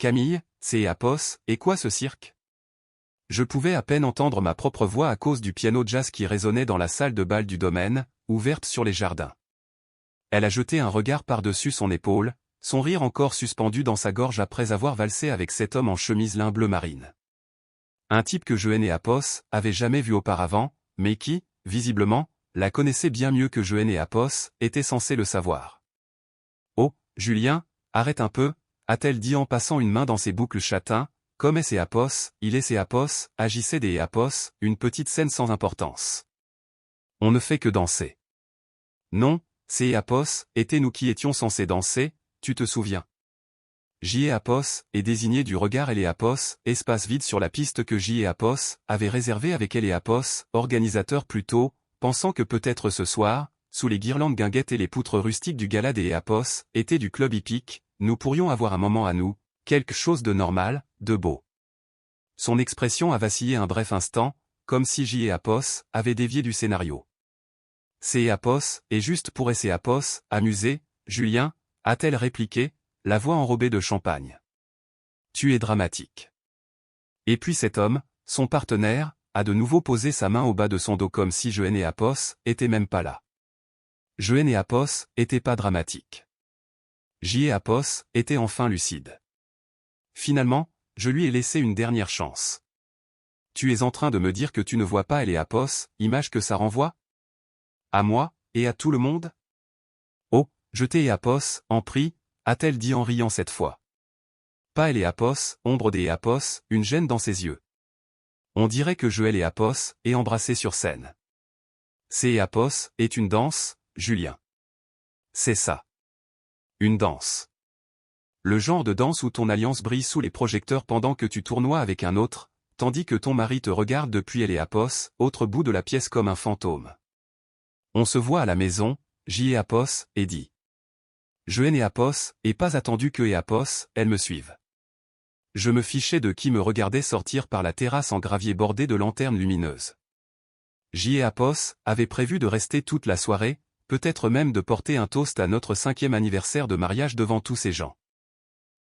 Camille, c'est Apos, et quoi ce cirque? Je pouvais à peine entendre ma propre voix à cause du piano jazz qui résonnait dans la salle de bal du domaine, ouverte sur les jardins. Elle a jeté un regard par-dessus son épaule, son rire encore suspendu dans sa gorge après avoir valsé avec cet homme en chemise lin bleu marine. Un type que Joanne et Apos avaient jamais vu auparavant, mais qui, visiblement, la connaissait bien mieux que Joanne et Apos était censé le savoir. « Oh, Julien, arrête un peu », a-t-elle dit en passant une main dans ses boucles châtains, comme est et Apos, il est et Apos, agissait des Apos, une petite scène sans importance. On ne fait que danser. Non, c'est Apos, étaient nous qui étions censés danser, tu te souviens. J et Apos est désigné du regard et Apos, espace vide sur la piste que J et Apos avaient réservé avec elle et Apos, organisateur plutôt, pensant que peut-être ce soir, sous les guirlandes guinguettes et les poutres rustiques du gala des Apos, était du club hippique, nous pourrions avoir un moment à nous, quelque chose de normal, de beau. Son expression a vacillé un bref instant, comme si J et Apos avaient dévié du scénario. C'est Apos, et juste pour essayer Apos, amusé, Julien, a-t-elle répliqué, la voix enrobée de champagne. Tu es dramatique. Et puis cet homme, son partenaire, a de nouveau posé sa main au bas de son dos comme si Joanne et Apos étaient même pas là. Joanne et Apos étaient pas dramatiques. J et Apos étaient enfin lucides. Finalement, je lui ai laissé une dernière chance. Tu es en train de me dire que tu ne vois pas elle et Apos, image que ça renvoie? À moi, et à tout le monde? Oh, je t'ai et Apos, en prie, a-t-elle dit en riant cette fois. Pas elle et Apos, ombre des Apos, une gêne dans ses yeux. On dirait que Joël et Apos est embrassé sur scène. C'est Apos est une danse, Julien. C'est ça. Une danse. Le genre de danse où ton alliance brille sous les projecteurs pendant que tu tournoies avec un autre, tandis que ton mari te regarde depuis elle et Apos, autre bout de la pièce comme un fantôme. On se voit à la maison, J et Apos, et dit. Joanne et Apos, et pas attendu que et Apos, elles me suivent. Je me fichais de qui me regardait sortir par la terrasse en gravier bordé de lanternes lumineuses. J et Apos avaient prévu de rester toute la soirée, peut-être même de porter un toast à notre 5e anniversaire de mariage devant tous ces gens.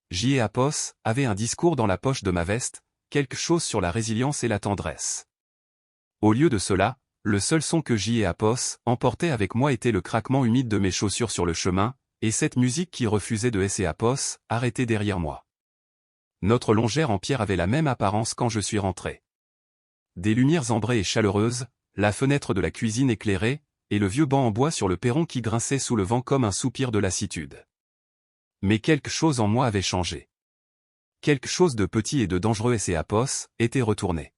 J et Apos avaient un discours dans la poche de ma veste, quelque chose sur la résilience et la tendresse. Au lieu de cela, le seul son que J et Apos emportaient avec moi était le craquement humide de mes chaussures sur le chemin, et cette musique qui refusait de S et Apos, arrêtée derrière moi. Notre longère en pierre avait la même apparence quand je suis rentré. Des lumières ambrées et chaleureuses, la fenêtre de la cuisine éclairée, et le vieux banc en bois sur le perron qui grinçait sous le vent comme un soupir de lassitude. Mais quelque chose en moi avait changé. Quelque chose de petit et de dangereux et Apos était retourné.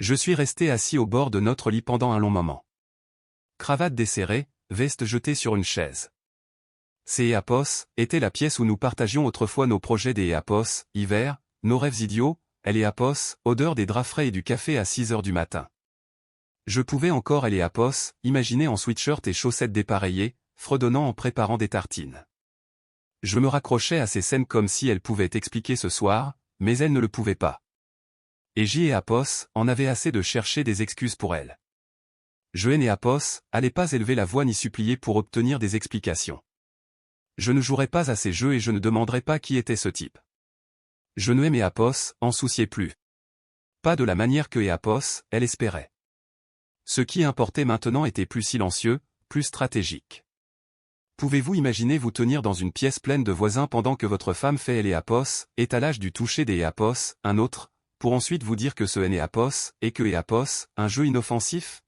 Je suis resté assis au bord de notre lit pendant un long moment. Cravate desserrée, veste jetée sur une chaise. C'est Apos était la pièce où nous partagions autrefois nos projets des Apos, hiver, nos rêves idiots, elle et Apos, odeur des draps frais et du café à 6 heures du matin. Je pouvais encore elle et Apos, imaginer en sweatshirt et chaussettes dépareillées, fredonnant en préparant des tartines. Je me raccrochais à ces scènes comme si elles pouvaient expliquer ce soir, mais elles ne le pouvaient pas. Et J et Apos en avaient assez de chercher des excuses pour elles. Joanne et Apos allaient pas élever la voix ni supplier pour obtenir des explications. Je ne jouerais pas à ces jeux et je ne demanderais pas qui était ce type. Je ne aimais Apos, en souciais plus. Pas de la manière que Apos, elle espérait. Ce qui importait maintenant était plus silencieux, plus stratégique. Pouvez-vous imaginer vous tenir dans une pièce pleine de voisins pendant que votre femme fait elle et Apos, est à l'âge du toucher des Apos, un autre, pour ensuite vous dire que ce est Apos, et que Apos, un jeu inoffensif?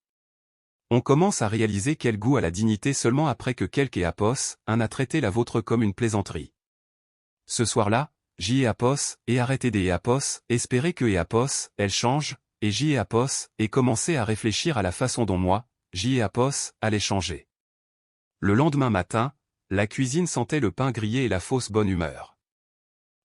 On commence à réaliser quel goût a la dignité seulement après que quelque Apos, un a traité la vôtre comme une plaisanterie. Ce soir-là, J et Apos, et arrêté des Apos, espérer que Apos, elle change, et J et Apos, et commencer à réfléchir à la façon dont moi, J et Apos, allait changer. Le lendemain matin, la cuisine sentait le pain grillé et la fausse bonne humeur.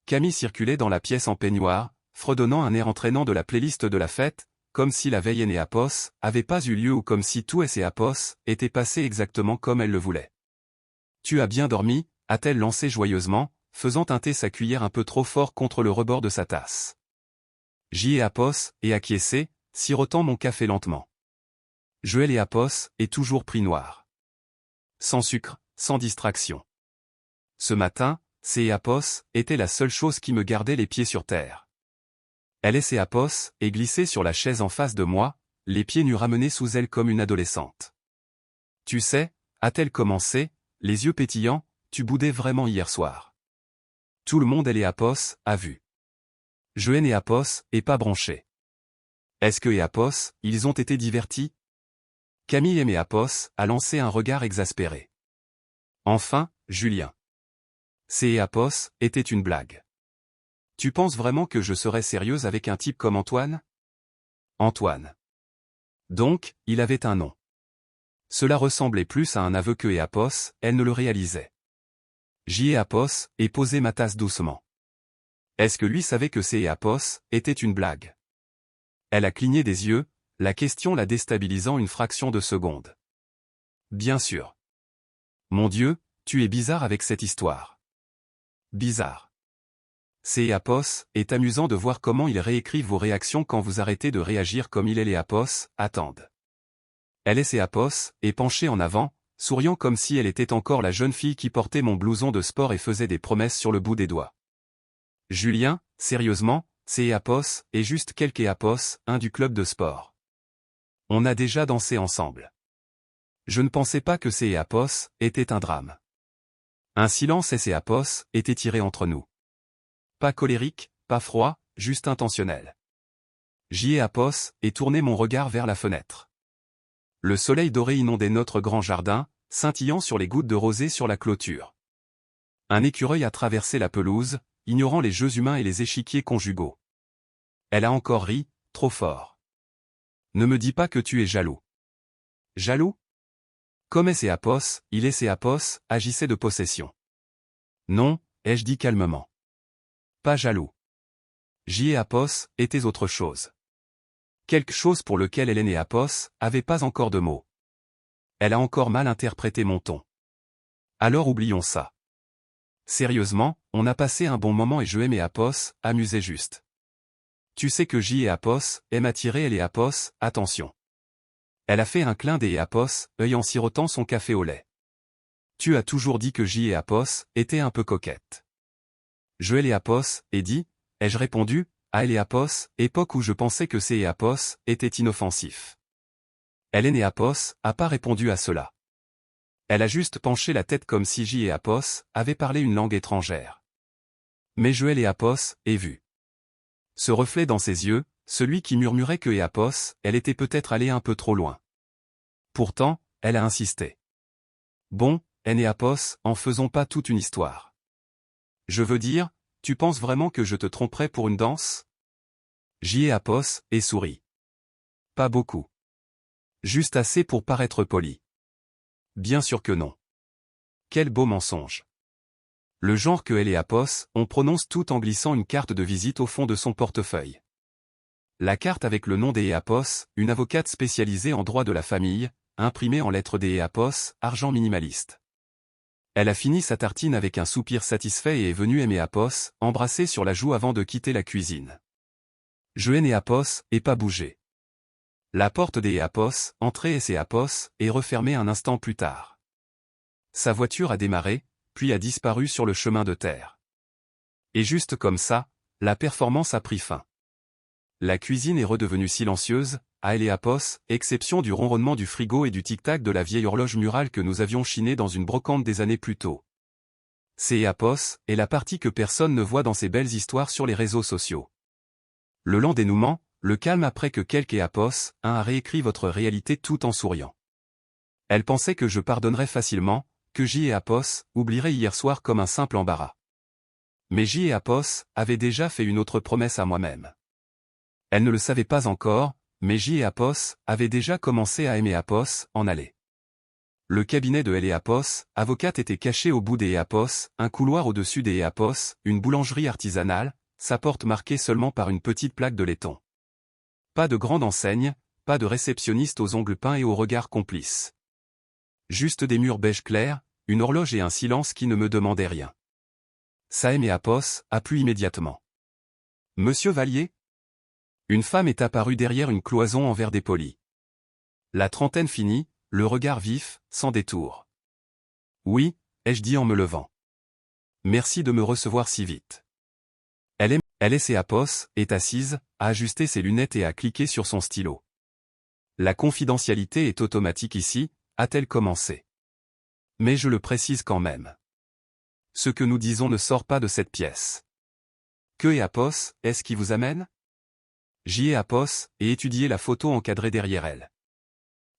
Camille circulait dans la pièce en peignoir, fredonnant un air entraînant de la playlist de la fête, comme si la veille et Apos avait pas eu lieu ou comme si tout et Apos était passé exactement comme elle le voulait. Tu as bien dormi, a-t-elle lancé joyeusement, faisant teinter sa cuillère un peu trop fort contre le rebord de sa tasse. J et Apos, et acquiescé, sirotant mon café lentement. Joël et Apos, est toujours pris noir. Sans sucre, sans distraction. Ce matin, Apos, était la seule chose qui me gardait les pieds sur terre. Elle est Apos, et glissée sur la chaise en face de moi, les pieds nus ramenés sous elle comme une adolescente. Tu sais, a-t-elle commencé, les yeux pétillants, tu boudais vraiment hier soir. Tout le monde est Apos, a vu. Je ai Apos, et pas branché. Est-ce que Apos, ils ont été divertis? Camille et Apos a lancé un regard exaspéré. Enfin, Julien. Apos était une blague. Tu penses vraiment que je serais sérieuse avec un type comme Antoine? Antoine. Donc, il avait un nom. Cela ressemblait plus à un aveu que Apos, elle ne le réalisait. Apos, et posé ma tasse doucement. Est-ce que lui savait que Apos était une blague? Elle a cligné des yeux, la question la déstabilisant une fraction de seconde. Bien sûr. Mon Dieu, tu es bizarre avec cette histoire. Bizarre. Apos, est amusant de voir comment ils réécrivent vos réactions quand vous arrêtez de réagir comme il est. Les Apos attendent. Elle est Apos, et penchée en avant, souriant comme si elle était encore la jeune fille qui portait mon blouson de sport et faisait des promesses sur le bout des doigts. Julien, sérieusement, Apos, et juste quelques Apos, un du club de sport. On a déjà dansé ensemble. Je ne pensais pas que Apos était un drame. Un silence Apos était tiré entre nous. Pas colérique, pas froid, juste intentionnel. Apos, et tourné mon regard vers la fenêtre. Le soleil doré inondait notre grand jardin, scintillant sur les gouttes de rosée sur la clôture. Un écureuil a traversé la pelouse, ignorant les jeux humains et les échiquiers conjugaux. Elle a encore ri, trop fort. Ne me dis pas que tu es jaloux. Jaloux? Comme Apos, il est Apos, agissait de possession. Non, ai-je dit calmement. Pas jaloux. Apos, était autre chose. Quelque chose pour lequel Hélène et Apos avaient pas encore de mots. Elle a encore mal interprété mon ton. Alors oublions ça. Sérieusement, on a passé un bon moment et je aimais Apos, amusait juste. Tu sais que Apos aime attirer elle et Apos, attention. Elle a fait un clin d'œil Apos, œil en sirotant son café au lait. Tu as toujours dit que Apos était un peu coquette. Je et Apos, et dit, ai-je répondu, à Apos, époque où je pensais que Apos était inoffensif. Hélène Apos a pas répondu à cela. Elle a juste penché la tête comme si Apos avait parlé une langue étrangère. Mais je et Apos ai vu. Ce reflet dans ses yeux, celui qui murmurait que Apos, elle était peut-être allée un peu trop loin. Pourtant, elle a insisté. Bon, Apos, en faisons pas toute une histoire. Je veux dire, tu penses vraiment que je te tromperais pour une danse? Apos, et sourit. Pas beaucoup. Juste assez pour paraître poli. Bien sûr que non. Quel beau mensonge. Le genre que Apos, on prononce tout en glissant une carte de visite au fond de son portefeuille. La carte avec le nom Apos, une avocate spécialisée en droit de la famille, imprimée en lettres Apos, argent minimaliste. Elle a fini sa tartine avec un soupir satisfait et est venue Apos, embrasser sur la joue avant de quitter la cuisine. Je Apos, et pas bougé. La porte Apos, entrée Apos, est refermée un instant plus tard. Sa voiture a démarré, puis a disparu sur le chemin de terre. Et juste comme ça, la performance a pris fin. La cuisine est redevenue silencieuse, à Apos, exception du ronronnement du frigo et du tic-tac de la vieille horloge murale que nous avions chinée dans une brocante des années plus tôt. Apos est la partie que personne ne voit dans ces belles histoires sur les réseaux sociaux. Le lent dénouement, le calme après que quelques Apos, a réécrit votre réalité tout en souriant. Elle pensait que je pardonnerais facilement, que Apos oublierait hier soir comme un simple embarras. Mais Apos avait déjà fait une autre promesse à moi-même. Elle ne le savait pas encore, mais Apos avait déjà commencé à aimer Apos, en aller. Le cabinet de Apos, avocate était caché au bout Apos, un couloir au-dessus Apos, une boulangerie artisanale, sa porte marquée seulement par une petite plaque de laiton. Pas de grande enseigne, pas de réceptionniste aux ongles peints et au regard complice. Juste des murs beige clair, une horloge et un silence qui ne me demandaient rien. Apos a plu immédiatement. Monsieur Vallier? Une femme est apparue derrière une cloison en verre dépoli. La trentaine finie, le regard vif, sans détour. Oui, ai-je dit en me levant. Merci de me recevoir si vite. Est assise, a ajusté ses lunettes et a cliqué sur son stylo. La confidentialité est automatique ici, a-t-elle commencé. Mais je le précise quand même. Ce que nous disons ne sort pas de cette pièce. Que est-ce qui vous amène? J'y ai et étudier la photo encadrée derrière elle.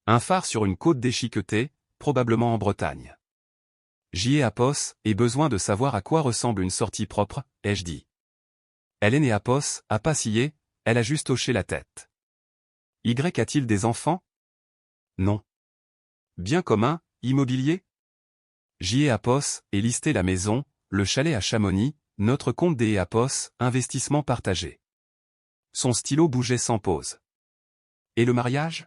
Un phare sur une côte déchiquetée, probablement en Bretagne. J'y ai et besoin de savoir à quoi ressemble une sortie propre, ai-je dit. Elle est née a pas scié, elle a juste hoché la tête. Y a-t-il des enfants? Non. Bien commun, immobilier? J'y ai et listé la maison, le chalet à Chamonix, notre compte des investissement partagé. Son stylo bougeait sans pause. Et le mariage?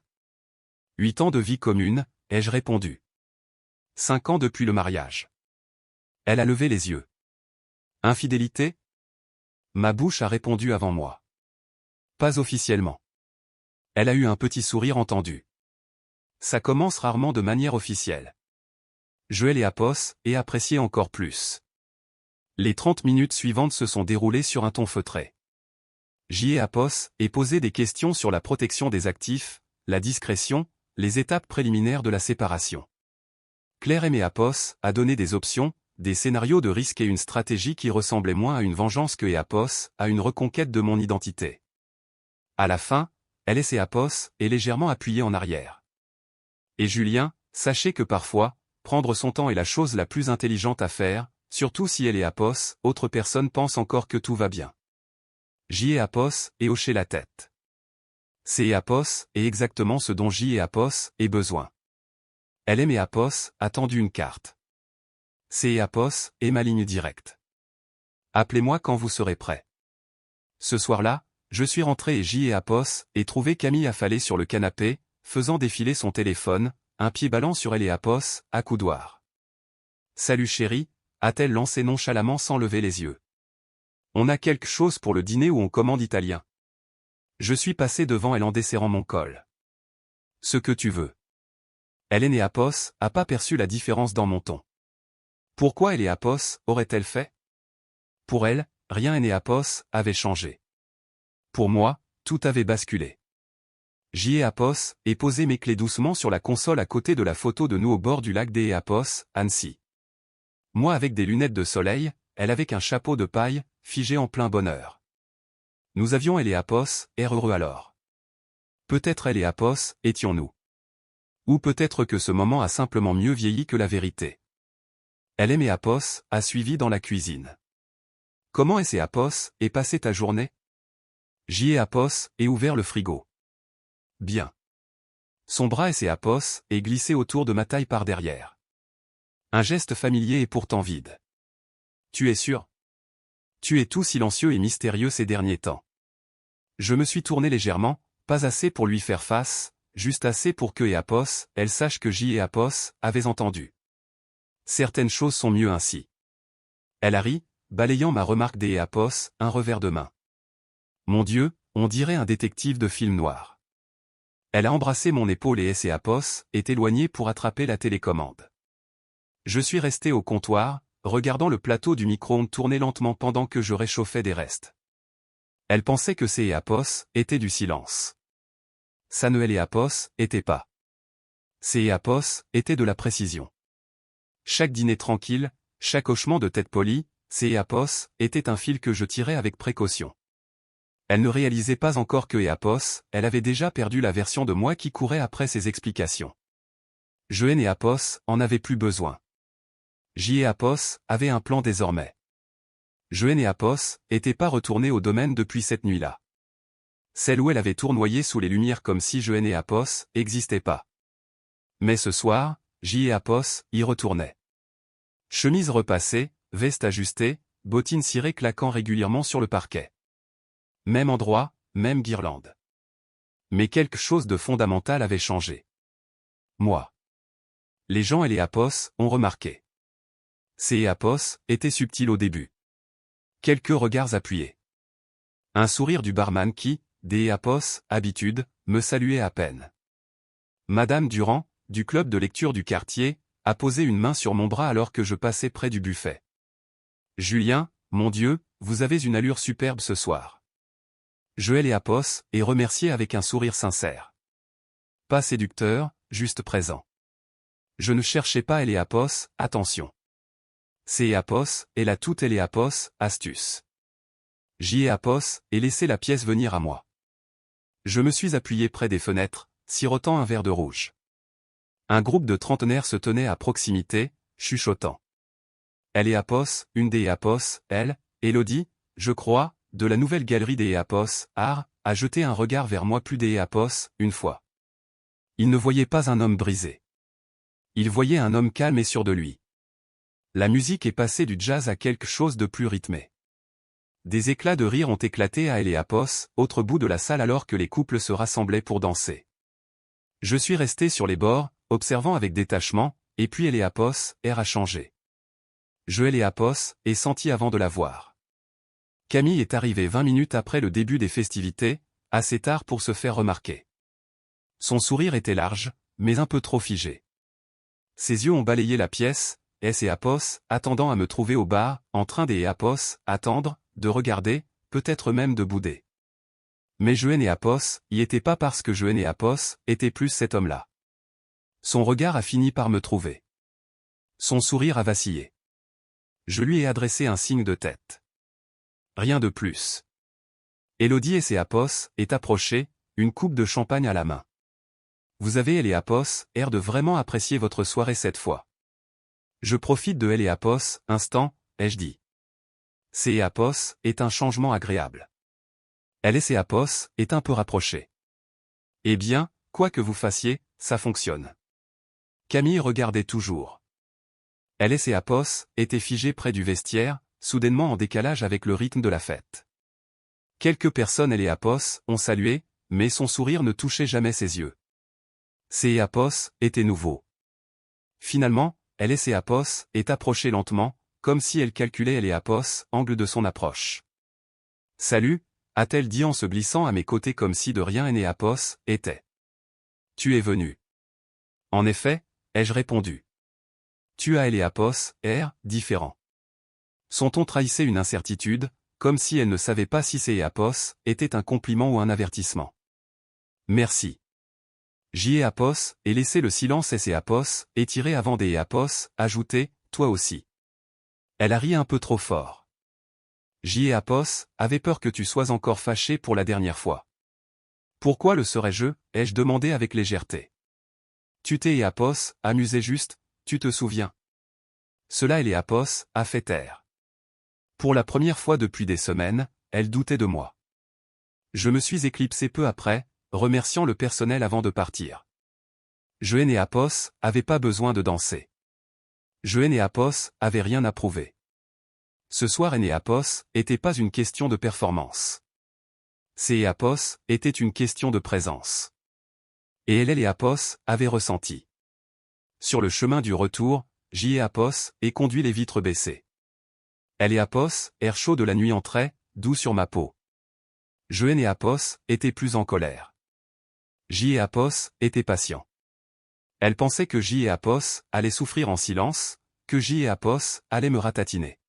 8 ans de vie commune, ai-je répondu. 5 ans depuis le mariage. Elle a levé les yeux. Infidélité? Ma bouche a répondu avant moi. Pas officiellement. Elle a eu un petit sourire entendu. Ça commence rarement de manière officielle. Je l'ai et apprécié encore plus. Les 30 minutes suivantes se sont déroulées sur un ton feutré. J'y ai et posé des questions sur la protection des actifs, la discrétion, les étapes préliminaires de la séparation. Claire aimé a donné des options, des scénarios de risque et une stratégie qui ressemblait moins à une vengeance que à une reconquête de mon identité. À la fin, elle est légèrement appuyée en arrière. Et Julien, sachez que parfois, prendre son temps est la chose la plus intelligente à faire, surtout si elle est autre personne pense encore que tout va bien. J'y ai et hoché la tête. C'est et exactement ce dont j'y ai ait besoin. Elle aimait a tendu une carte. C'est et ma ligne directe. Appelez-moi quand vous serez prêt. Ce soir-là, je suis rentré et j'y ai et trouvé Camille affalée sur le canapé, faisant défiler son téléphone, un pied ballant sur elle et à coudoir. Salut chérie, a-t-elle lancé nonchalamment sans lever les yeux. On a quelque chose pour le dîner ou on commande italien. Je suis passé devant elle en desserrant mon col. Ce que tu veux. Elle est née a pas perçu la différence dans mon ton. Pourquoi elle est aurait-elle fait? Pour elle, rien n'est avait changé. Pour moi, tout avait basculé. J'y ai et posé mes clés doucement sur la console à côté de la photo de nous au bord du lac des Annecy. Moi avec des lunettes de soleil, elle avec un chapeau de paille, figé en plein bonheur. Nous avions elle et air heureux alors. Peut-être elle et étions-nous. Ou peut-être que ce moment a simplement mieux vieilli que la vérité. Elle aimait a suivi dans la cuisine. Comment est passé ta journée? J'y ai et ouvert le frigo. Bien. Son bras est glissé autour de ma taille par derrière. Un geste familier et pourtant vide. Tu es sûr? Tu es tout silencieux et mystérieux ces derniers temps. Je me suis tourné légèrement, pas assez pour lui faire face, juste assez pour que elle sache que j'y ai avait entendu. Certaines choses sont mieux ainsi. Elle a ri, balayant ma remarque des un revers de main. Mon Dieu, on dirait un détective de film noir. Elle a embrassé mon épaule et est éloignée pour attraper la télécommande. Je suis resté au comptoir, regardant le plateau du micro-ondes tourner lentement pendant que je réchauffais des restes. Elle pensait que ces étaient du silence. Ça ne était pas. Ces étaient de la précision. Chaque dîner tranquille, chaque hochement de tête poli, ces était un fil que je tirais avec précaution. Elle ne réalisait pas encore que elle avait déjà perdu la version de moi qui courait après ses explications. Je et en avait plus besoin. J'y ai avait un plan désormais. Je et était pas retourné au domaine depuis cette nuit-là. Celle où elle avait tournoyé sous les lumières comme si je et existait pas. Mais ce soir, j'y ai y retournait. Chemise repassée, veste ajustée, bottines cirées claquant régulièrement sur le parquet. Même endroit, même guirlande. Mais quelque chose de fondamental avait changé. Moi. Les gens et les ont remarqué. Ces étaient subtils au début. Quelques regards appuyés. Un sourire du barman qui, des habitude, me saluait à peine. Madame Durand, du club de lecture du quartier, a posé une main sur mon bras alors que je passais près du buffet. Julien, mon Dieu, vous avez une allure superbe ce soir. Joël et Apos, et remercié avec un sourire sincère. Pas séducteur, juste présent. Je ne cherchais pas Apos, attention. C'est Apos, et la toute Apos, astuce. J'y ai Apos, et laissé la pièce venir à moi. Je me suis appuyé près des fenêtres, sirotant un verre de rouge. Un groupe de trentenaires se tenait à proximité, chuchotant. Elle est Apos, une des Apos, elle, Élodie, je crois, de la nouvelle galerie des Apos, art, a jeté un regard vers moi plus des Apos, une fois. Il ne voyait pas un homme brisé. Il voyait un homme calme et sûr de lui. La musique est passée du jazz à quelque chose de plus rythmé. Des éclats de rire ont éclaté à Apos, autre bout de la salle alors que les couples se rassemblaient pour danser. Je suis resté sur les bords, observant avec détachement, et puis Apos, air a changé. Joël et Apos, est senti avant de la voir. Camille est arrivée 20 minutes après le début des festivités, assez tard pour se faire remarquer. Son sourire était large, mais un peu trop figé. Ses yeux ont balayé la pièce, et Apos, attendant à me trouver au bar, en train Apos, attendre, de regarder, peut-être même de bouder. Mais Joël et Apos, y était pas parce que Joël et Apos, était plus cet homme-là. Son regard a fini par me trouver. Son sourire a vacillé. Je lui ai adressé un signe de tête. Rien de plus. Élodie et Apos, est approchée, une coupe de champagne à la main. Vous avez Apos, air de vraiment apprécier votre soirée cette fois. Je profite de Apos, instant, ai-je dit. Apos, est un changement agréable. Apos, est un peu rapprochée. Eh bien, quoi que vous fassiez, ça fonctionne. Camille regardait toujours. Apos, était figée près du vestiaire, soudainement en décalage avec le rythme de la fête. Quelques personnes Apos, ont salué, mais son sourire ne touchait jamais ses yeux. Apos, était nouveau. Finalement, Apos, est approchée lentement, comme si elle calculait Apos, angle de son approche. Salut, a-t-elle dit en se glissant à mes côtés comme si de rien Apos, était. Tu es venu. En effet, ai-je répondu. Tu as Apos, air, différent. Son ton trahissait une incertitude, comme si elle ne savait pas si Apos, était un compliment ou un avertissement. Merci. J'y ai Apos, et laissé le silence Apos, étiré avant Apos, ajouté, toi aussi. Elle a ri un peu trop fort. J'y ai Apos, avait peur que tu sois encore fâché pour la dernière fois. Pourquoi le serais-je, ai-je demandé avec légèreté. Tu t'es Apos, amusé juste, tu te souviens. Cela Apos, a fait taire. Pour la première fois depuis des semaines, elle doutait de moi. Je me suis éclipsé peu après, remerciant le personnel avant de partir. Joël et Apos, avaient pas besoin de danser. Joël et Apos, avaient rien à prouver. Ce soir Apos, était pas une question de performance. Apos, était une question de présence. Et elle et Apos, avaient ressenti. Sur le chemin du retour, j'y ai Apos, et conduit les vitres baissées. Elle et Apos, air chaud de la nuit entrait, doux sur ma peau. Joël et Apos, étaient plus en colère. J'y ai Apos, était patient. Elle pensait que j'y ai Apos, allait souffrir en silence, que j'y ai Apos, allait me ratatiner.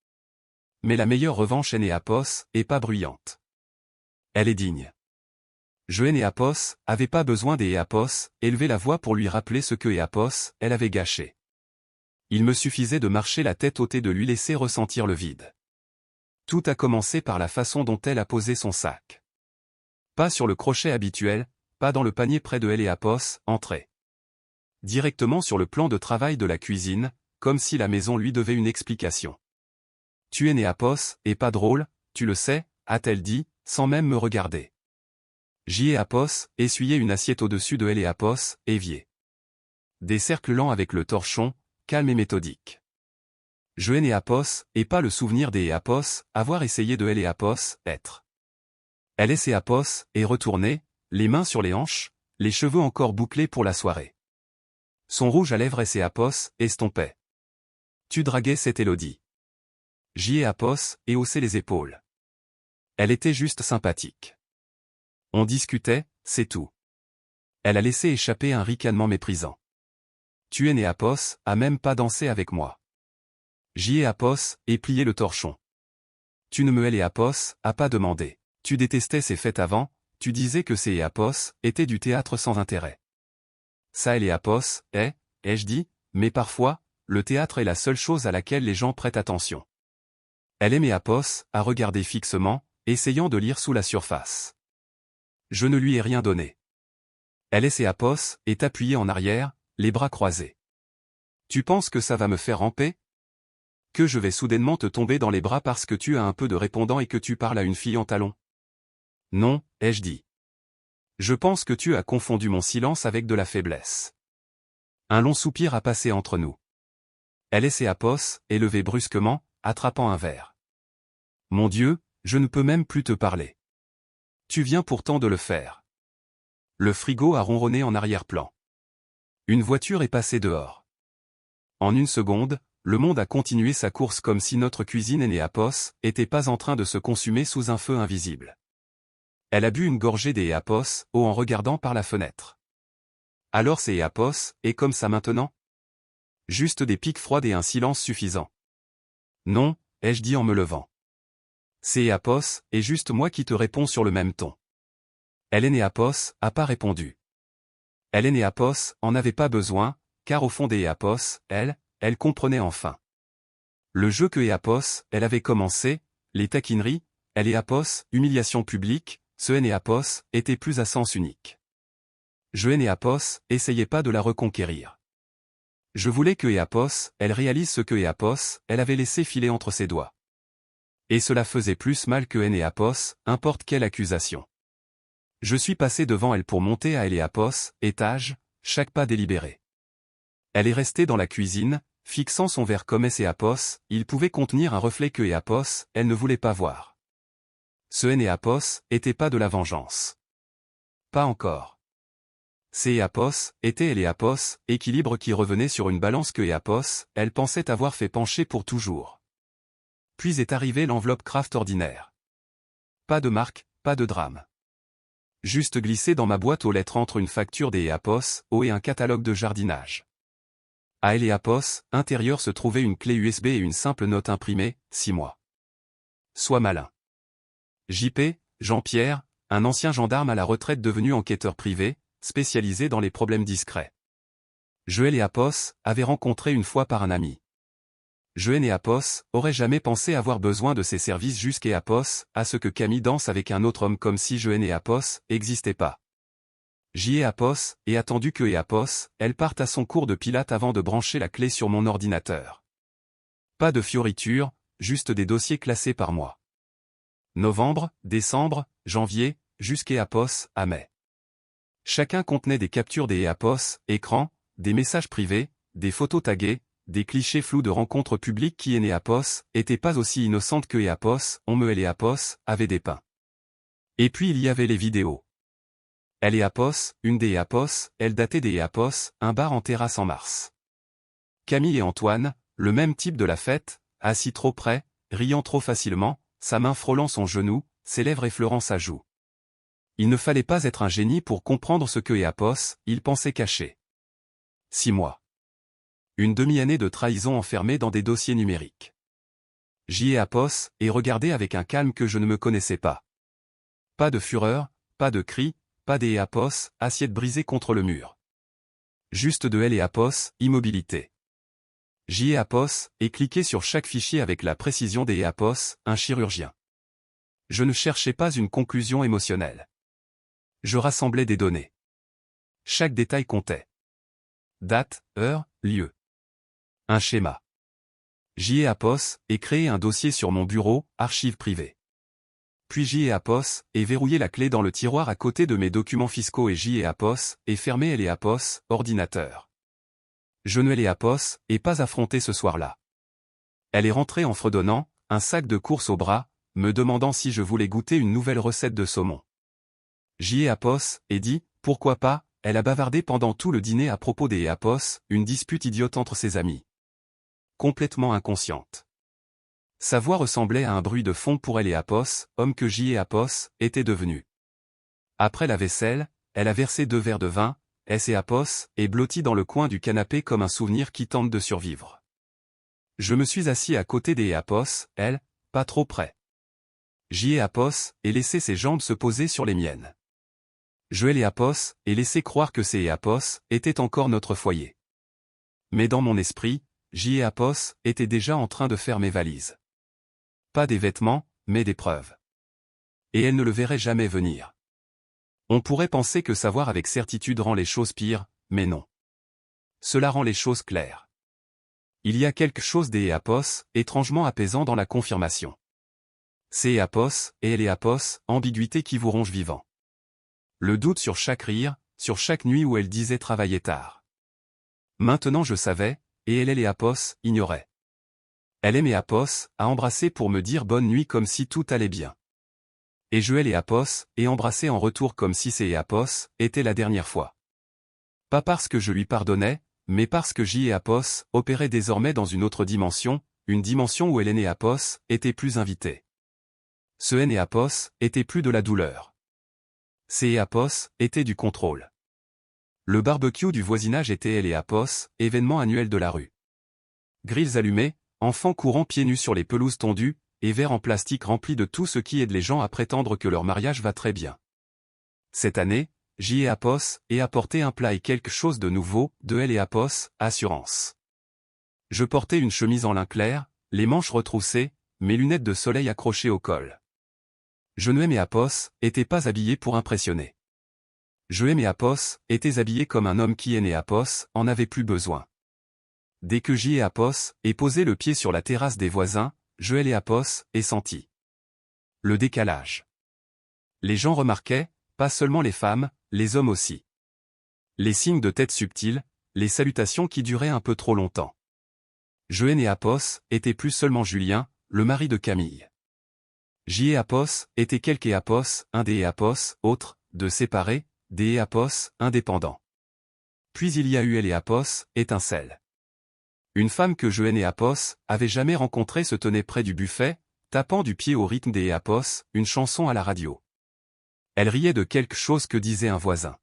Mais la meilleure revanche Apos, est pas bruyante. Elle est digne. Joël et Apos, avait pas besoin Apos, élever la voix pour lui rappeler ce que Apos, elle avait gâché. Il me suffisait de marcher la tête haute et de lui laisser ressentir le vide. Tout a commencé par la façon dont elle a posé son sac. Pas sur le crochet habituel, pas dans le panier près de Apos, entrée. Directement sur le plan de travail de la cuisine, comme si la maison lui devait une explication. Tu es Apos, et pas drôle, tu le sais, a-t-elle dit, sans même me regarder. J'y ai Apos, essuyé une assiette au-dessus de Apos, évier. Des cercles lents avec le torchon, calme et méthodique. Joël et Apos, et pas le souvenir Apos, avoir essayé de Apos, être. Apos, est retourné, les mains sur les hanches, les cheveux encore bouclés pour la soirée. Son rouge à lèvres Apos, estompait. Tu draguais cette Élodie. J'y ai Apos, et haussé les épaules. Elle était juste sympathique. On discutait, c'est tout. Elle a laissé échapper un ricanement méprisant. Tu es Apos, a même pas dansé avec moi. J'y ai Apos, et plié le torchon. Tu ne me Apos, a pas demandé. Tu détestais ces fêtes avant, tu disais que ces Apos étaient du théâtre sans intérêt. Ça Apos, ai-je dit, mais parfois, le théâtre est la seule chose à laquelle les gens prêtent attention. Elle aimait Apos, à regarder fixement, essayant de lire sous la surface. Je ne lui ai rien donné. Elle est Apos, est appuyée en arrière, les bras croisés. Tu penses que ça va me faire ramper? Que je vais soudainement te tomber dans les bras parce que tu as un peu de répondant et que tu parles à une fille en talons? Non, ai-je dit. Je pense que tu as confondu mon silence avec de la faiblesse. Un long soupir a passé entre nous. Elle est Apos, élevée brusquement, attrapant un verre. Mon Dieu, je ne peux même plus te parler. Tu viens pourtant de le faire. Le frigo a ronronné en arrière-plan. Une voiture est passée dehors. En une seconde, le monde a continué sa course comme si notre cuisine Apos était pas en train de se consumer sous un feu invisible. Elle a bu une gorgée des Apos, en regardant par la fenêtre. Alors c'est Apos, et comme ça maintenant? Juste des piques froides et un silence suffisant. Non, ai-je dit en me levant. C'est Apos, et juste moi qui te réponds sur le même ton. Elle est Apos, a pas répondu. Elle est Apos, en avait pas besoin, car au fond des Apos, elle comprenait enfin. Le jeu que Apos, elle avait commencé, les taquineries, elle et Apos, humiliation publique, ce Apos, était plus à sens unique. Je Apos, essayais pas de la reconquérir. Je voulais que Apos, elle réalise ce que Apos, elle avait laissé filer entre ses doigts. Et cela faisait plus mal que Apos, importe quelle accusation. Je suis passé devant elle pour monter à Apos, étage, chaque pas délibéré. Elle est restée dans la cuisine, fixant son verre comme Apos, il pouvait contenir un reflet que Apos, elle ne voulait pas voir. Ce Apos, était pas de la vengeance. Pas encore. C'est Apos, était Apos, équilibre qui revenait sur une balance que Apos, elle pensait avoir fait pencher pour toujours. Puis est arrivée l'enveloppe Kraft ordinaire. Pas de marque, pas de drame. Juste glissé dans ma boîte aux lettres entre une facture des Apos, et un catalogue de jardinage. À Apos, intérieur se trouvait une clé USB et une simple note imprimée, 6 mois. Sois malin. JP, Jean-Pierre, un ancien gendarme à la retraite devenu enquêteur privé, spécialisé dans les problèmes discrets. Je Apos, avait rencontré une fois par un ami. Je Apos, aurait jamais pensé avoir besoin de ses services jusqu'à Apos, à ce que Camille danse avec un autre homme comme si je Apos, existait pas. J'y ai Apos, et attendu que Apos, elle parte à son cours de pilates avant de brancher la clé sur mon ordinateur. Pas de fioritures, juste des dossiers classés par mois. Novembre, décembre, janvier, jusqu'à Apos, à mai. Chacun contenait des captures des Apos, écran, des messages privés, des photos taguées, des clichés flous de rencontres publiques qui Apos, étaient pas aussi innocentes que Apos, on me Apos, avait dépeint. Et puis il y avait les vidéos. Elle Apos, une des Apos, elle datait des Apos, un bar en terrasse en mars. Camille et Antoine, le même type de la fête, assis trop près, riant trop facilement, sa main frôlant son genou, ses lèvres effleurant sa joue. Il ne fallait pas être un génie pour comprendre ce que Apos, il pensait cacher. 6 mois. Une demi-année de trahison enfermée dans des dossiers numériques. J'y ai Apos, et regardé avec un calme que je ne me connaissais pas. Pas de fureur, pas de cris, pas des Apos, assiette brisée contre le mur. Juste de L et Apos, immobilité. J'y ai Apos, et cliqué sur chaque fichier avec la précision des Apos, un chirurgien. Je ne cherchais pas une conclusion émotionnelle. Je rassemblais des données. Chaque détail comptait. Date, heure, lieu. Un schéma. J'y ai Apos, et créé un dossier sur mon bureau, archives privées. Puis j'y ai Apos, et verrouillé la clé dans le tiroir à côté de mes documents fiscaux et j'y ai Apos, et fermé elle et Apos, ordinateur. Je ne l'ai Apos, et pas affronté ce soir-là. Elle est rentrée en fredonnant, un sac de course au bras, me demandant si je voulais goûter une nouvelle recette de saumon. J'y ai Apos, et dit, pourquoi pas, elle a bavardé pendant tout le dîner à propos des Apos, une dispute idiote entre ses amis. Complètement inconsciente. Sa voix ressemblait à un bruit de fond pour elle et Apos, homme que j'y ai Apos, était devenu. Après la vaisselle, elle a versé 2 verres de vin, et Apos, est blotti dans le coin du canapé comme un souvenir qui tente de survivre. Je me suis assis à côté des Apos, elle, pas trop près. J'y ai Apos, et laissé ses jambes se poser sur les miennes. Je les Apos, et laissé croire que ces Apos étaient encore notre foyer. Mais dans mon esprit, j'y ai Apos était déjà en train de faire mes valises. Pas des vêtements, mais des preuves. Et elle ne le verrait jamais venir. On pourrait penser que savoir avec certitude rend les choses pires, mais non. Cela rend les choses claires. Il y a quelque chose des Apos, étrangement apaisant dans la confirmation. Ces Apos, et les Apos, ambiguïté qui vous ronge vivant. Le doute sur chaque rire, sur chaque nuit où elle disait travailler tard. Maintenant je savais, et elle les Apos, ignorait. Elle aimait Apos, à embrasser pour me dire bonne nuit comme si tout allait bien. Et je les Apos, et embrasser en retour comme si ces Apos était la dernière fois. Pas parce que je lui pardonnais, mais parce que j'y ai Apos opérait désormais dans une autre dimension, une dimension où Hélène et Apos étaient plus invités. Ce N et Apos était plus de la douleur. Ces Apos était du contrôle. Le barbecue du voisinage était elle et Apos, événement annuel de la rue. Grilles allumées, enfants courant pieds nus sur les pelouses tondues, et verres en plastique remplis de tout ce qui aide les gens à prétendre que leur mariage va très bien. Cette année, j'y ai Apos et apporté un plat et quelque chose de nouveau, de elle et Apos, assurance. Je portais une chemise en lin clair, les manches retroussées, mes lunettes de soleil accrochées au col. Je ne aimais Apos, était pas habillé pour impressionner. Je aimais Apos, était habillé comme un homme qui aimait Apos, en avait plus besoin. Dès que j'y ai Apos, et posé le pied sur la terrasse des voisins, je les Apos, et senti le décalage. Les gens remarquaient, pas seulement les femmes, les hommes aussi. Les signes de tête subtils, les salutations qui duraient un peu trop longtemps. Je et Apos était plus seulement Julien, le mari de Camille. J'y ai Apos était quelques Apos, un des Apos, autres, de séparés, des Apos, indépendants. Puis il y a eu elle et Apos, étincelle. Une femme que je et Apos avait jamais rencontrée se tenait près du buffet, tapant du pied au rythme des Apos, une chanson à la radio. Elle riait de quelque chose que disait un voisin.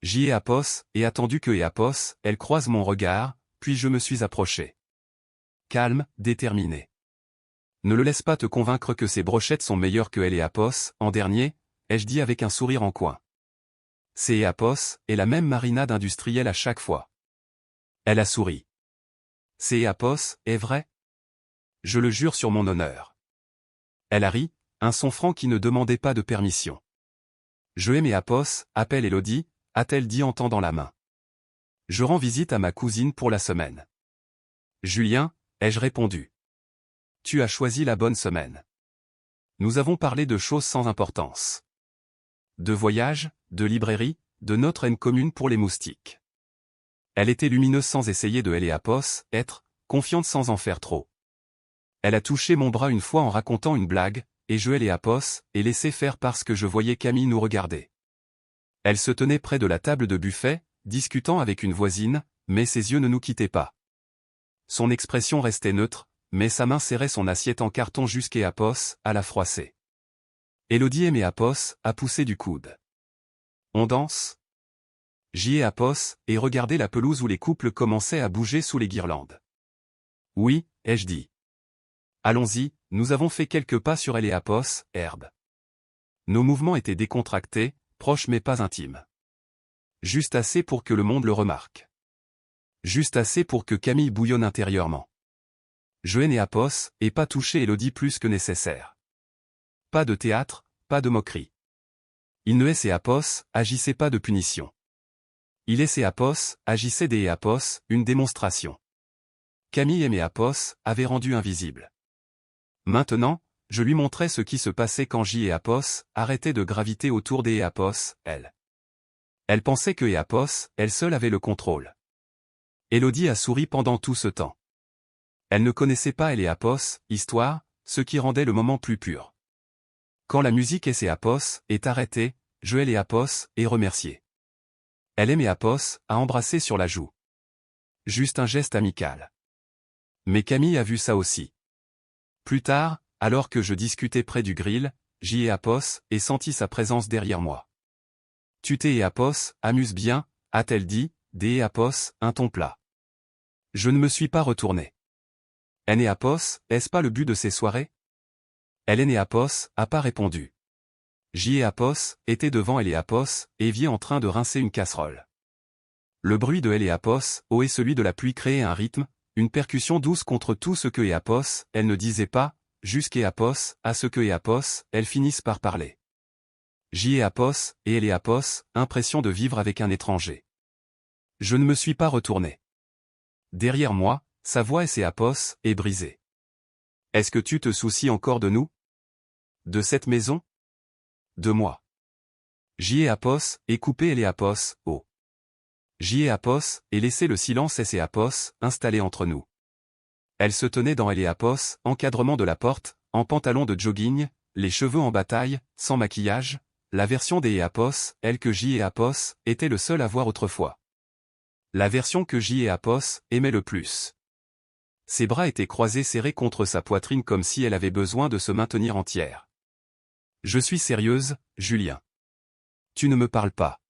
J'y ai Apos, et attendu que Apos, elle croise mon regard, puis je me suis approché. Calme, déterminé. Ne le laisse pas te convaincre que ces brochettes sont meilleures que elle et Apos, en dernier, ai-je dit avec un sourire en coin. C'est Apos, et la même marinade industrielle à chaque fois. Elle a souri. C'est Apos, est vrai? Je le jure sur mon honneur. Elle a ri, un son franc qui ne demandait pas de permission. Je aime Apos, appelle Élodie, a-t-elle dit en tendant la main. Je rends visite à ma cousine pour la semaine. Julien, ai-je répondu. Tu as choisi la bonne semaine. Nous avons parlé de choses sans importance. De voyage, de librairie, de notre haine commune pour les moustiques. Elle était lumineuse sans essayer de elle et Apos, être, confiante sans en faire trop. Elle a touché mon bras une fois en racontant une blague, et je elle et Apos, et laissé faire parce que je voyais Camille nous regarder. Elle se tenait près de la table de buffet, discutant avec une voisine, mais ses yeux ne nous quittaient pas. Son expression restait neutre, mais sa main serrait son assiette en carton jusqu'à Apos, à la froisser. Élodie aimait Apos, à pousser du coude. On danse? J'y ai Apos, et regardais la pelouse où les couples commençaient à bouger sous les guirlandes. Oui, ai-je dit. Allons-y, nous avons fait quelques pas sur elle et Apos, herbe. Nos mouvements étaient décontractés, proches mais pas intimes. Juste assez pour que le monde le remarque. Juste assez pour que Camille bouillonne intérieurement. Je et Apos, et pas toucher Élodie plus que nécessaire. Pas de théâtre, pas de moquerie. Il ne et Apos, agissait pas de punition. Il et Apos, agissait des Apos, une démonstration. Camille et Apos avaient rendu invisible. Maintenant, je lui montrais ce qui se passait quand J et Apos arrêtaient de graviter autour des Apos, elle. Elle pensait que Apos, elle seule avait le contrôle. Élodie a souri pendant tout ce temps. Elle ne connaissait pas elle et Apos, histoire, ce qui rendait le moment plus pur. Quand la musique et Apos est arrêtée, je et Apos est remercié. Elle aimait Apos, à embrasser sur la joue. Juste un geste amical. Mais Camille a vu ça aussi. Plus tard, alors que je discutais près du grill, j'y ai Apos, et senti sa présence derrière moi. Tu t'es et Apos, amuse bien, a-t-elle dit, des Apos, un ton plat. Je ne me suis pas retourné. Enéapos, est-ce pas le but de ces soirées? Elénéapos a pas répondu. Jiéapos était devant Eléapos, Évier en train de rincer une casserole. Le bruit de Eléapos, et celui de la pluie créait un rythme, une percussion douce contre tout ce que Éapos, elle ne disait pas, jusqu'Éapos, à ce que Éapos, elles finissent par parler. Jiéapos, et Eléapos, impression de vivre avec un étranger. Je ne me suis pas retourné. Derrière moi, sa voix Éapos, est brisée. Est-ce que tu te soucies encore de nous? De cette maison? De moi. Jiéapos, et coupé Eléapos, oh. Jiéapos, et laissé le silence Éapos, installé entre nous. Elle se tenait dans Eléapos, encadrement de la porte, en pantalon de jogging, les cheveux en bataille, sans maquillage, la version d'Éapos, elle que Jiéapos, était le seul à voir autrefois. La version que Jiéapos, aimait le plus. Ses bras étaient croisés serrés contre sa poitrine comme si elle avait besoin de se maintenir entière. Je suis sérieuse, Julien. Tu ne me parles pas.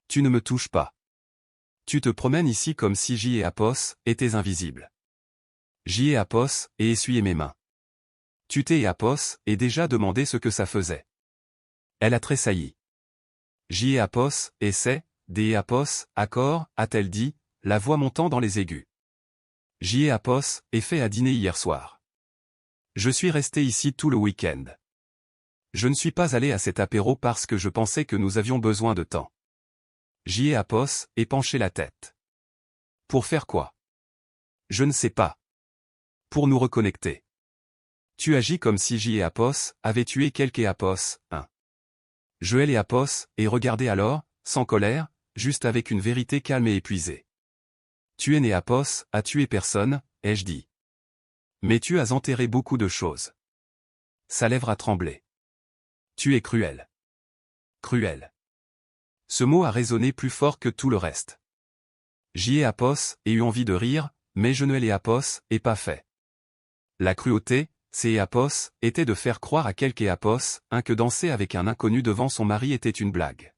Tu ne me touches pas. Tu te promènes ici comme si Jiéapos étais invisible. Jiéapos, et essuyé mes mains. Tu t'es Éapos, et déjà demandé ce que ça faisait. Elle a tressailli. Jiéapos, et c'est, des Éapos, accord, a-t-elle dit, la voix montant dans les aigus. Jiéapos, est fait à dîner hier soir. Je suis resté ici tout le week-end. Je ne suis pas allé à cet apéro parce que je pensais que nous avions besoin de temps. Jiéapos, est penché la tête. Pour faire quoi? Je ne sais pas. Pour nous reconnecter. Tu agis comme si Jiéapos avait tué quelque Éapos, hein. Je Eléapos, et regardez alors, sans colère, juste avec une vérité calme et épuisée. Tu es Éapos, a tué personne, ai-je dit. Mais tu as enterré beaucoup de choses. Sa lèvre a tremblé. Tu es cruel. Cruel. Ce mot a résonné plus fort que tout le reste. Jiéapos, et eu envie de rire, mais je ne Eléapos, et pas fait. La cruauté, c'est Éapos, était de faire croire à quelque Éapos, que danser avec un inconnu devant son mari était une blague.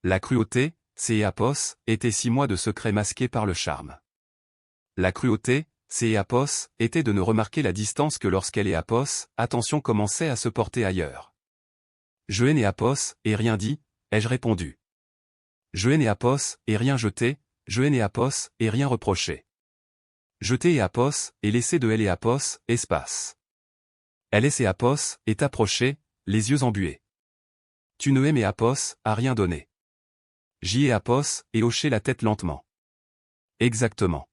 La cruauté, c'est Éapos, était 6 mois de secret masqué par le charme. La cruauté, c'est Éapos, était de ne remarquer la distance que lorsqu'elle Éapos, attention commençait à se porter ailleurs. Je haine Éapos, et rien dit, ai-je répondu. Je haine Éapos, et rien jeté, je haine Éapos, et rien reproché. Jeter Éapos, et laisser de Eléapos, espace. Elle est Éapos, est approchée, les yeux embués. Tu ne aimes Éapos, a rien donné. Jiéapos, et hoché la tête lentement. Exactement.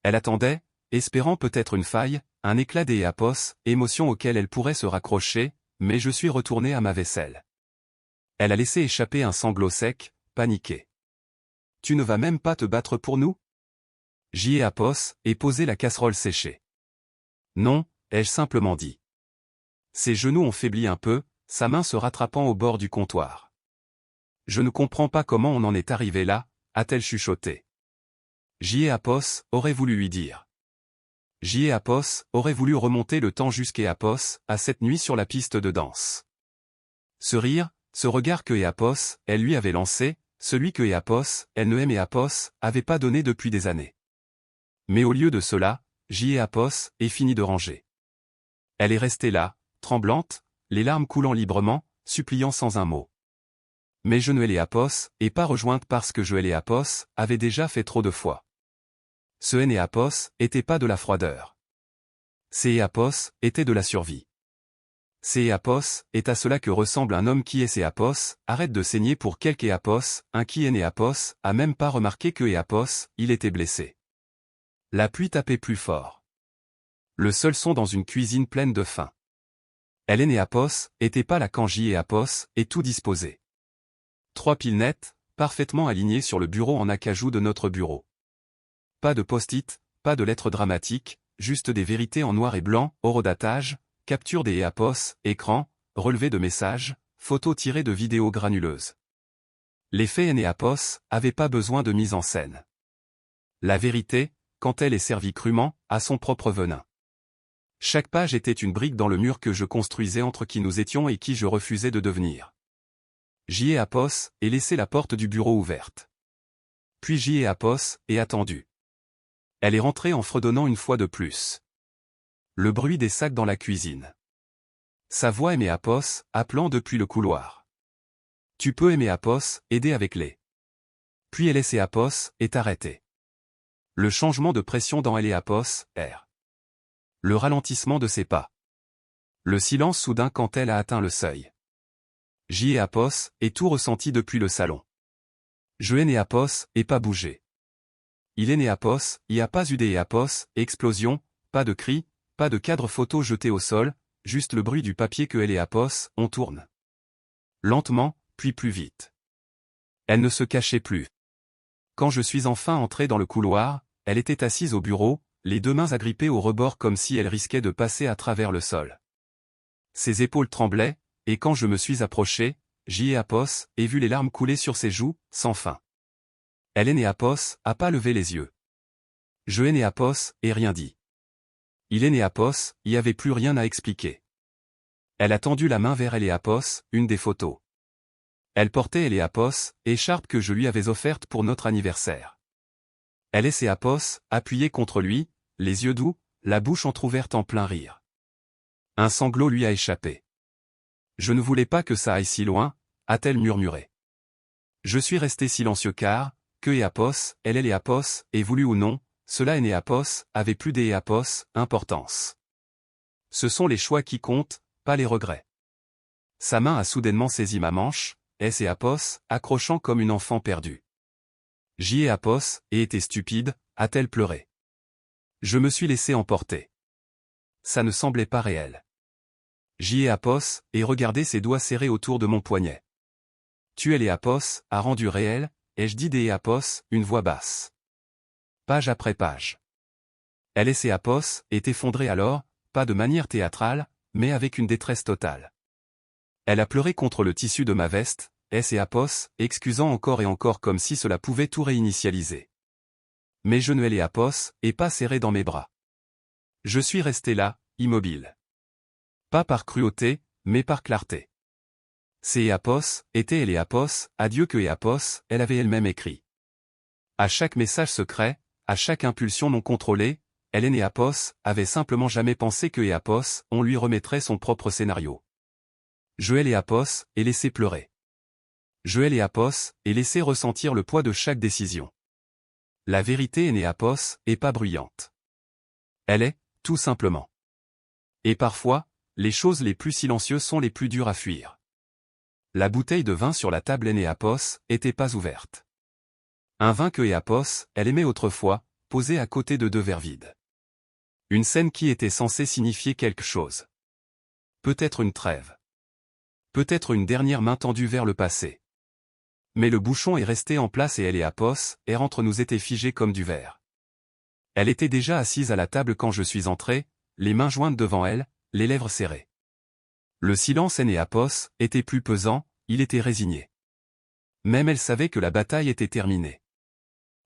Elle attendait, espérant peut-être une faille, un éclat d'Éapos, émotion auquel elle pourrait se raccrocher, mais je suis retourné à ma vaisselle. Elle a laissé échapper un sanglot sec, paniqué. Tu ne vas même pas te battre pour nous? Jiéapos, et posé la casserole séchée. Non, ai-je simplement dit. Ses genoux ont faibli un peu, sa main se rattrapant au bord du comptoir. Je ne comprends pas comment on en est arrivé là, a-t-elle chuchoté. Jiéapos aurait voulu lui dire. Jiéapos aurait voulu remonter le temps jusqu'Éapos, à cette nuit sur la piste de danse. Ce rire, ce regard que Éapos, elle lui avait lancé, celui que Éapos, elle ne aimait Éapos, avait pas donné depuis des années. Mais au lieu de cela, Jiéapos est fini de ranger. Elle est restée là, tremblante, les larmes coulant librement, suppliant sans un mot. Mais je ne Éapos, et pas rejointe parce que je Éapos, avait déjà fait trop de fois. Ce Éapos était pas de la froideur. C'est Éapos, était de la survie. C'est Éapos, est à cela que ressemble un homme qui est Éapos, arrête de saigner pour quelque Éapos, un qui est Éapos, a même pas remarqué que Éapos, il était blessé. La pluie tapait plus fort. Le seul son dans une cuisine pleine de faim. Elle est Éapos, était pas la cangie Éapos, et tout disposé. 3 piles nettes, parfaitement alignées sur le bureau en acajou de notre bureau. Pas de post-it, pas de lettres dramatiques, juste des vérités en noir et blanc, horodatage, capture des Éapos, écran, relevé de messages, photos tirées de vidéos granuleuses. L'effet Éapos avait pas besoin de mise en scène. La vérité, quand elle est servie crûment, a son propre venin. Chaque page était une brique dans le mur que je construisais entre qui nous étions et qui je refusais de devenir. Jiéapos, et laissé la porte du bureau ouverte. Puis Jiéapos, et attendu. Elle est rentrée en fredonnant une fois de plus. Le bruit des sacs dans la cuisine. Sa voix aimée Apos, appelant depuis le couloir. Tu peux aimer Apos, aider avec les. Puis elle laissé Apos, est arrêtée. Le changement de pression dans elle et Apos, R. Le ralentissement de ses pas. Le silence soudain quand elle a atteint le seuil. J'y ai Apos, et tout ressenti depuis le salon. Je ai né Apos, et pas bougé. Il est né Apos, y a pas eu des Apos, explosion, pas de cri, pas de cadre photo jeté au sol, juste le bruit du papier que elle et Apos, on tourne. Lentement, puis plus vite. Elle ne se cachait plus. Quand je suis enfin entré dans le couloir, elle était assise au bureau, les deux mains agrippées au rebord comme si elle risquait de passer à travers le sol. Ses épaules tremblaient, et quand je me suis approché, j'y ai Apos, et vu les larmes couler sur ses joues, sans fin. Elle est née Apos, a pas levé les yeux. Je ai né Apos, et rien dit. Il est né Apos, y avait plus rien à expliquer. Elle a tendu la main vers elle et Apos, une des photos. Elle portait elle et Apos, écharpe que je lui avais offerte pour notre anniversaire. Elle laissait Apos, appuyée contre lui, les yeux doux, la bouche entr'ouverte en plein rire. Un sanglot lui a échappé. Je ne voulais pas que ça aille si loin, a-t-elle murmuré. Je suis resté silencieux car, que et Apos, elle et Apos, et voulu ou non, cela est né Apos, avait plus des Apos, importance. Ce sont les choix qui comptent, pas les regrets. Sa main a soudainement saisi ma manche, S et Apos, accrochant comme une enfant perdue. J'y ai Apos, et était stupide, a-t-elle pleuré. Je me suis laissé emporter. Ça ne semblait pas réel. J'y ai Apos, et regardé ses doigts serrés autour de mon poignet. Tu es les Apos, a rendu réel, ai-je dit des Apos, une voix basse. Page après page. Elle et ses Apos, est effondrée alors, pas de manière théâtrale, mais avec une détresse totale. Elle a pleuré contre le tissu de ma veste, S et Apos, excusant encore et encore comme si cela pouvait tout réinitialiser. Mes genoux et Apos, et pas serrés dans mes bras. Je suis resté là, immobile. Pas par cruauté, mais par clarté. C'est Apos, était elle et Apos, adieu que et Apos, elle avait elle-même écrit. À chaque message secret, à chaque impulsion non contrôlée, Hélène et Apos avaient simplement jamais pensé que et Apos, on lui remettrait son propre scénario. Joël et Apos, et laissé pleurer. Joël et Apos, et laissé ressentir le poids de chaque décision. La vérité est née Apos, et pas bruyante. Elle est, tout simplement. Et parfois, les choses les plus silencieuses sont les plus dures à fuir. La bouteille de vin sur la table et Apos, était pas ouverte. Un vin que et Apos, elle aimait autrefois, posé à côté de deux verres vides. Une scène qui était censée signifier quelque chose. Peut-être une trêve. Peut-être une dernière main tendue vers le passé. Mais le bouchon est resté en place et elle et Apos, air entre nous était figé comme du verre. Elle était déjà assise à la table quand je suis entré, les mains jointes devant elle, les lèvres serrées. Le silence et Apos, était plus pesant, il était résigné. Même elle savait que la bataille était terminée.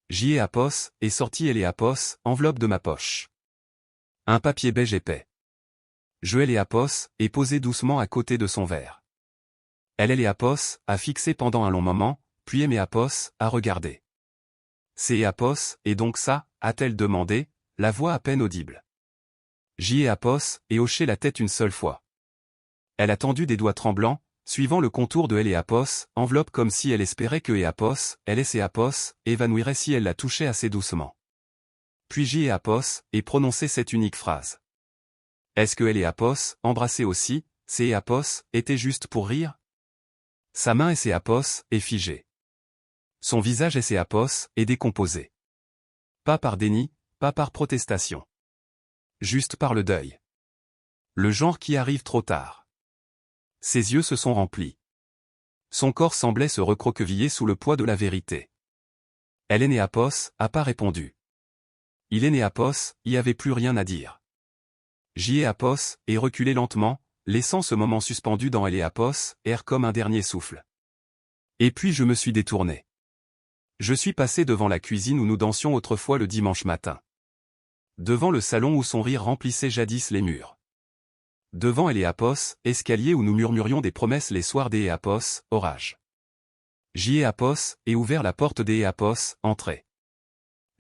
J'y ai Apos, et sorti elle et Apos, enveloppe de ma poche. Un papier beige épais. Joël et Apos, est posé doucement à côté de son verre. Elle et Apos, a fixé pendant un long moment, puis aimé Apos, a regardé. C'est Apos, et donc ça, a-t-elle demandé, la voix à peine audible. J'y ai Apos, et hoché la tête une seule fois. Elle a tendu des doigts tremblants, suivant le contour de elle et Apos, enveloppe comme si elle espérait que et Apos, elle et ses Apos, évanouirait si elle la touchait assez doucement. Puis j'y ai Apos, et prononcé cette unique phrase. Est-ce que elle et Apos, embrassés aussi, c'est Apos, étaient juste pour rire? Sa main et ses Apos, est figée. Son visage et ses Apos, est décomposé. Pas par déni, pas par protestation. Juste par le deuil. Le genre qui arrive trop tard. Ses yeux se sont remplis. Son corps semblait se recroqueviller sous le poids de la vérité. Elle est née Apos, a pas répondu. Il est né Apos, y avait plus rien à dire. J'y ai Apos, et reculé lentement, laissant ce moment suspendu dans elle et Apos, air comme un dernier souffle. Et puis je me suis détourné. Je suis passé devant la cuisine où nous dansions autrefois le dimanche matin. Devant le salon où son rire remplissait jadis les murs. Devant elle et Apos, escalier où nous murmurions des promesses les soirs des Apos, orage. J'y ai Apos, et ouvert la porte des Apos, entrée.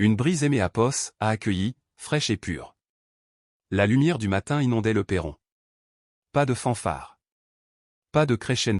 Une brise aimée à Pos a accueilli, fraîche et pure. La lumière du matin inondait le perron. Pas de fanfare. Pas de crescendo.